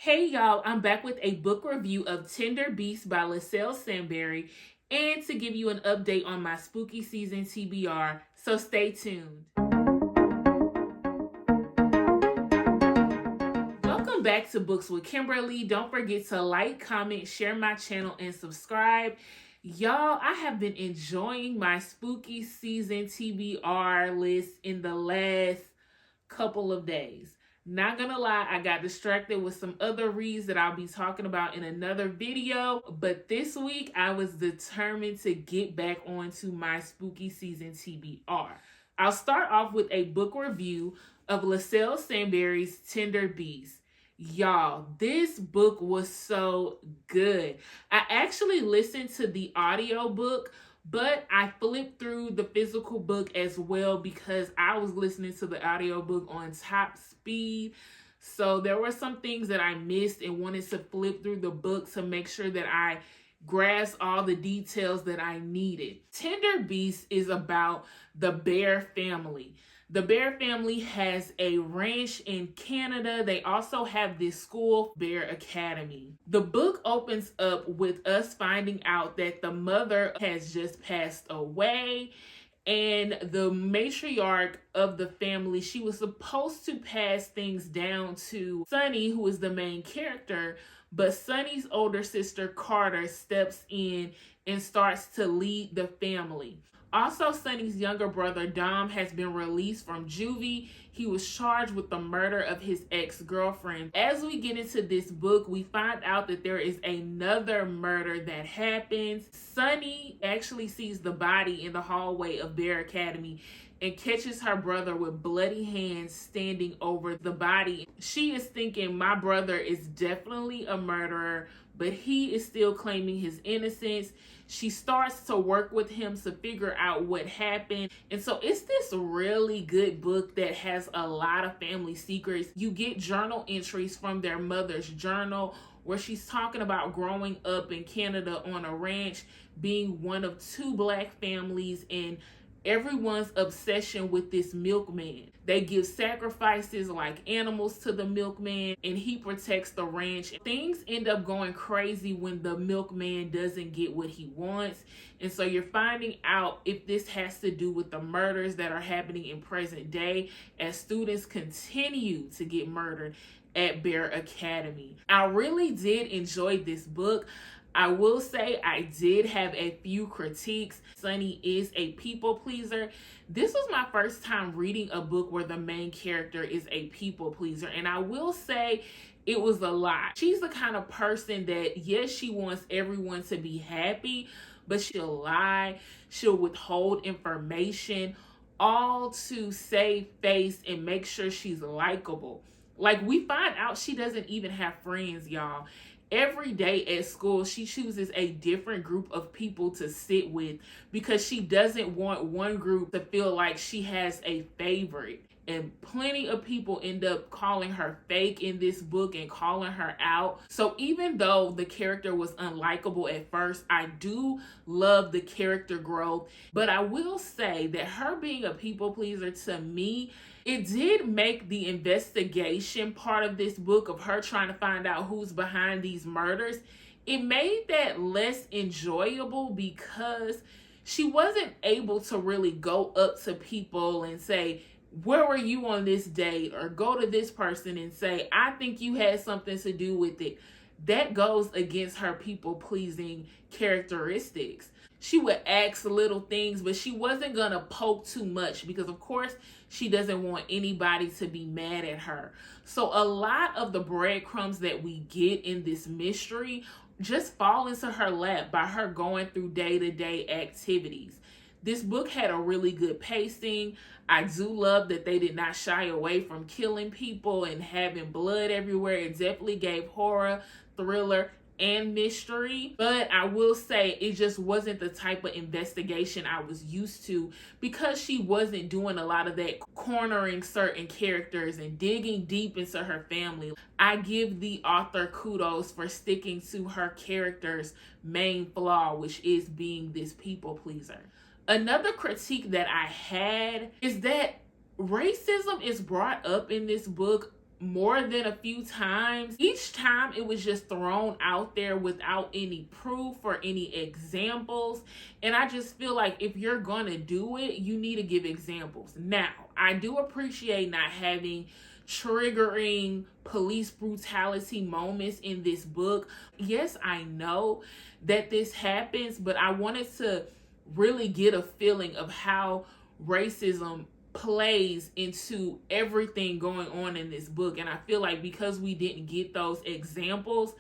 Hey y'all, I'm back with a book review of Tender Beast by Liselle Sambury and to give you an update on my spooky season TBR, so stay tuned. Welcome back to Books with Kimberly. Don't forget to like, comment, share my channel, and subscribe. Y'all, I have been enjoying my spooky season TBR list in the last couple of days. Not gonna lie, I got distracted with some other reads that I'll be talking about in another video, but this week I was determined to get back onto my spooky season TBR. I'll start off with a book review of Liselle Sambury's Tender Beast. Y'all, this book was so good. I actually listened to the audiobook, but I flipped through the physical book as well because I was listening to the audiobook on top speed. So there were some things that I missed and wanted to flip through the book to make sure that I grasped all the details that I needed. Tender Beast is about the Bear family. The Bear family has a ranch in Canada. They also have this school, Bear Academy. The book opens up with us finding out that the mother has just passed away, and the matriarch of the family, she was supposed to pass things down to Sunny, who is the main character, but Sunny's older sister, Carter, steps in and starts to lead the family. Also, Sunny's younger brother, Dom, has been released from juvie. He was charged with the murder of his ex-girlfriend. As we get into this book, we find out that there is another murder that happens. Sunny actually sees the body in the hallway of Bear Academy and catches her brother with bloody hands standing over the body. She is thinking, my brother is definitely a murderer, but he is still claiming his innocence. She starts to work with him to figure out what happened. And so it's this really good book that has a lot of family secrets. You get journal entries from their mother's journal where she's talking about growing up in Canada on a ranch, being one of two Black families, and everyone's obsession with this milkman. They give sacrifices like animals to the milkman, and he protects the ranch. Things end up going crazy when the milkman doesn't get what he wants. And so you're finding out if this has to do with the murders that are happening in present day as students continue to get murdered at Bear Academy. I really did enjoy this book. I will say I did have a few critiques. Sunny is a people pleaser. This was my first time reading a book where the main character is a people pleaser, and I will say it was a lot. She's the kind of person that, yes, she wants everyone to be happy, but she'll lie, she'll withhold information, all to save face and make sure she's likable. Like, we find out she doesn't even have friends, y'all. Every day at school, she chooses a different group of people to sit with because she doesn't want one group to feel like she has a favorite. And plenty of people end up calling her fake in this book and calling her out. So even though the character was unlikable at first, I do love the character growth. But I will say that her being a people pleaser, to me, it did make the investigation part of this book of her trying to find out who's behind these murders, it made that less enjoyable because she wasn't able to really go up to people and say, where were you on this date? Or go to this person and say, I think you had something to do with it. That goes against her people-pleasing characteristics. She would ask little things, but she wasn't going to poke too much because, of course, she doesn't want anybody to be mad at her. So a lot of the breadcrumbs that we get in this mystery just fall into her lap by her going through day-to-day activities. This book had a really good pacing. I do love that they did not shy away from killing people and having blood everywhere. It definitely gave horror, thriller, and mystery. But I will say it just wasn't the type of investigation I was used to because she wasn't doing a lot of that cornering certain characters and digging deep into her family. I give the author kudos for sticking to her character's main flaw, which is being this people pleaser. Another critique that I had is that racism is brought up in this book more than a few times. Each time it was just thrown out there without any proof or any examples. And I just feel like if you're gonna do it, you need to give examples. Now, I do appreciate not having triggering police brutality moments in this book. Yes, I know that this happens, but I wanted to really get a feeling of how racism plays into everything going on in this book. And I feel like because we didn't get those examples,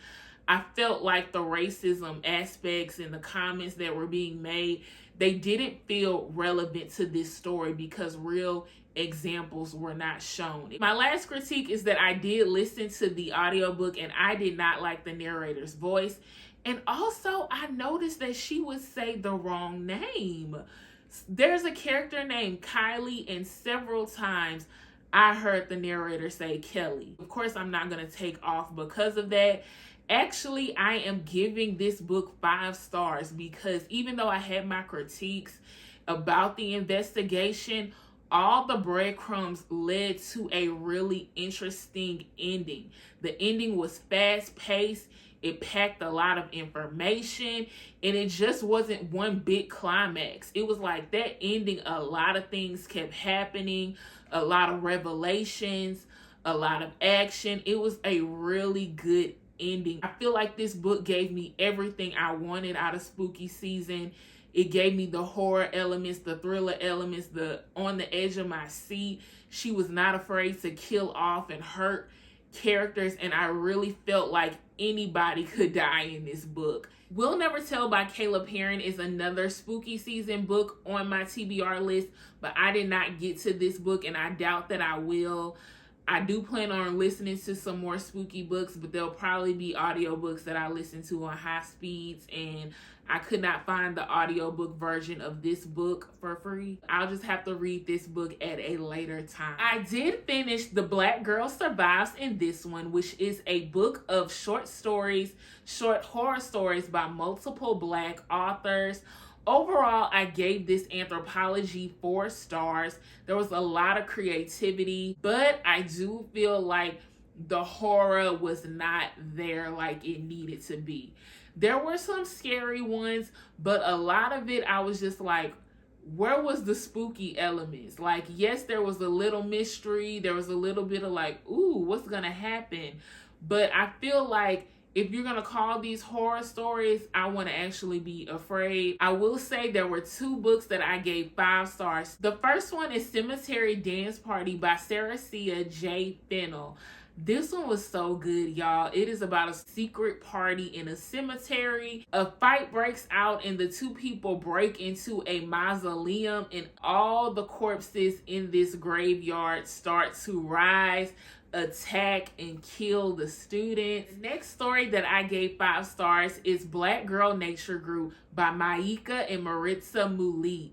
I felt like the racism aspects and the comments that were being made, they didn't feel relevant to this story because real examples were not shown. My last critique is that I did listen to the audiobook and I did not like the narrator's voice. And also I noticed that she would say the wrong name. There's a character named Kylie, and several times I heard the narrator say Kelly. Of course, I'm not going to take off because of that. Actually, I am giving this book 5 stars because even though I had my critiques about the investigation, all the breadcrumbs led to a really interesting ending. The ending was fast-paced. It packed a lot of information, and it just wasn't one big climax. It was like that ending, a lot of things kept happening, a lot of revelations, a lot of action. It was a really good ending. I feel like this book gave me everything I wanted out of spooky season. It gave me the horror elements, the thriller elements, the on the edge of my seat. She was not afraid to kill off and hurt characters, and I really felt like anybody could die in this book. We'll Never Tell by Kayla Perrin is another spooky season book on my TBR list, but I did not get to this book and I doubt that I will. I do plan on listening to some more spooky books, but there'll probably be audiobooks that I listen to on high speeds, and I could not find the audiobook version of this book for free. I'll just have to read this book at a later time. I did finish The Black Girl Survives in this one, which is a book of short stories, short horror stories by multiple Black authors. Overall, I gave this anthology 4 stars. There was a lot of creativity, but I do feel like the horror was not there like it needed to be. There were some scary ones, but a lot of it, I was just like, where was the spooky elements? Like, yes, there was a little mystery. There was a little bit of like, ooh, what's gonna happen? But I feel like if you're going to call these horror stories, I want to actually be afraid. I will say there were 2 books that I gave 5 stars. The first one is Cemetery Dance Party by Sarah Cia J. Fennell. This one was so good, y'all. It is about a secret party in a cemetery. A fight breaks out and the 2 people break into a mausoleum, and all the corpses in this graveyard start to rise, attack, and kill the students. The next story that I gave 5 stars is Black Girl Nature Group by Maika and Maritza Mulit.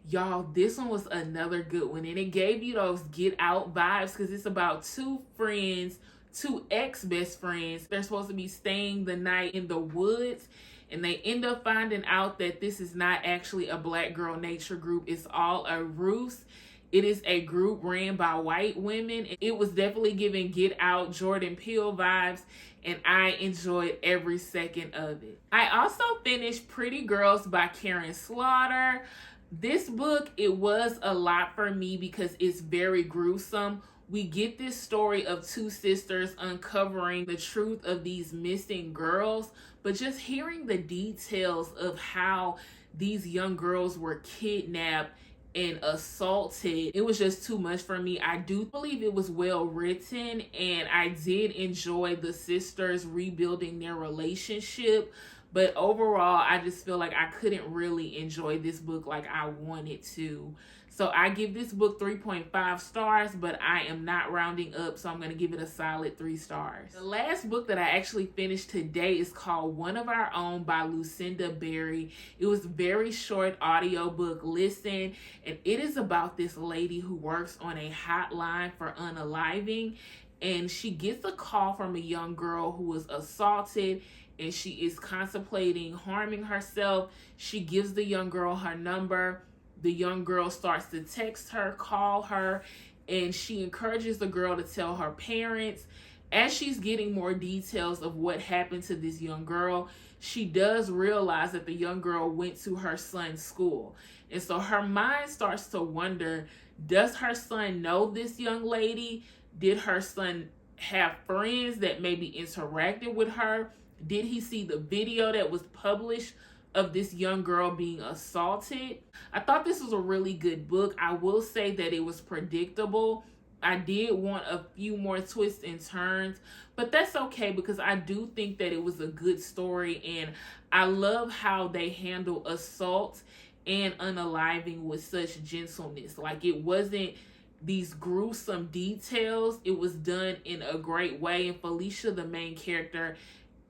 Y'all, this one was another good one, and it gave you those Get Out vibes because it's about 2 friends, 2 ex-best friends. They're supposed to be staying the night in the woods, and they end up finding out that this is not actually a Black Girl Nature Group. It's all a ruse. It is a group ran by white women. It was definitely giving Get Out, Jordan Peele vibes, and I enjoyed every second of it. I also finished Pretty Girls by Karin Slaughter. This book, it was a lot for me because it's very gruesome. We get this story of 2 sisters uncovering the truth of these missing girls, but just hearing the details of how these young girls were kidnapped and assaulted, it was just too much for me. I do believe it was well written, and I did enjoy the sisters rebuilding their relationship. But overall, I just feel like I couldn't really enjoy this book like I wanted to. So I give this book 3.5 stars, but I am not rounding up, so I'm going to give it a solid 3 stars. The last book that I actually finished today is called One of Our Own by Lucinda Berry. It was a very short audiobook listen, and it is about this lady who works on a hotline for unaliving, and she gets a call from a young girl who was assaulted, and she is contemplating harming herself. She gives the young girl her number. The young girl starts to text her, call her, and she encourages the girl to tell her parents. As she's getting more details of what happened to this young girl, she does realize that the young girl went to her son's school. And so her mind starts to wonder, does her son know this young lady? Did her son have friends that maybe interacted with her? Did he see the video that was published of this young girl being assaulted? I thought this was a really good book. I will say that it was predictable. I did want a few more twists and turns, but that's okay because I do think that it was a good story, and I love how they handle assault and unaliving with such gentleness. Like, it wasn't these gruesome details. It was done in a great way. And Felicia, the main character,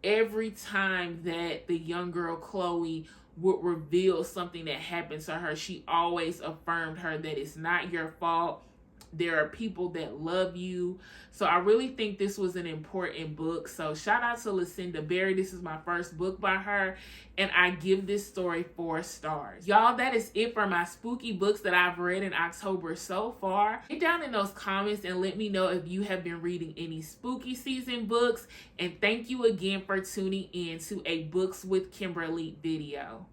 every time that the young girl Chloe would reveal something that happened to her, she always affirmed her that it's not your fault. There are people that love you. So I really think this was an important book. So shout out to Lucinda Berry. This is my first book by her, and I give this story 4 stars. Y'all, that is it for my spooky books that I've read in October so far. Get down in those comments and let me know if you have been reading any spooky season books. And thank you again for tuning in to a Books with Kimberly video.